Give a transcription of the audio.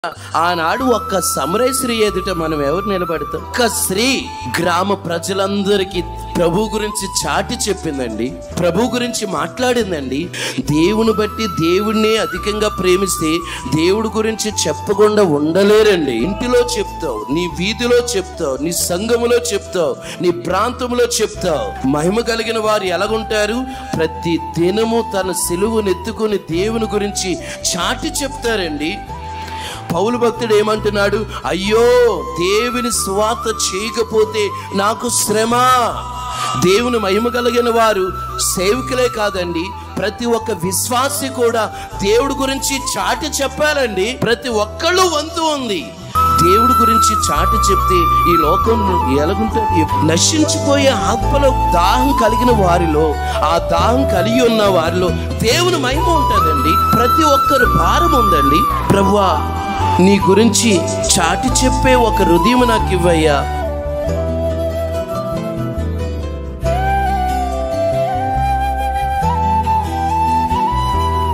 ఆనాడు ఒక్క సమరయ స్త్రీ ఎదుట మనం ఎవరు నిలబడతాం? ఒక్క స్త్రీ గ్రామ ప్రజలందరికీ ప్రభు గురించి చాటి చెప్పిందండి, ప్రభు గురించి మాట్లాడిందండి. దేవుని బట్టి దేవుణ్ణి అధికంగా ప్రేమిస్తే దేవుడి గురించి చెప్పకుండా ఉండలేరండి. ఇంటిలో చెప్తావు, నీ వీధిలో చెప్తావు, నీ సంఘములో చెప్తావు, నీ ప్రాంతంలో చెప్తావు. మహిమ కలిగిన వారు ఎలాగుంటారు? ప్రతి దినము తన సిలువను ఎత్తుకుని దేవుని గురించి చాటి చెప్తారండి. పౌలు భక్తుడు ఏమంటున్నాడు? అయ్యో, దేవుని సువార్త చేయకపోతే నాకు శ్రమ. దేవుని మహిమ కలిగిన వారు సేవకులే కాదండి, ప్రతి ఒక్క విశ్వాసి కూడా దేవుడి గురించి చాటి చెప్పాలండి. ప్రతి ఒక్కళ్ళు వంతు ఉంది. దేవుడి గురించి చాటి చెప్తే ఈ లోకం ఎలాగుంటుంది? నశించిపోయే ఆత్మలో దాహం కలిగిన వారిలో, ఆ దాహం కలిగి ఉన్న వారిలో దేవుని మహిమ ఉంటుందండి. ప్రతి ఒక్కరు భారం ఉందండి. ప్రభువా, నీ గురించి చాటి చెప్పే ఒక హృదయం నాకు ఇవ్వయ్యా.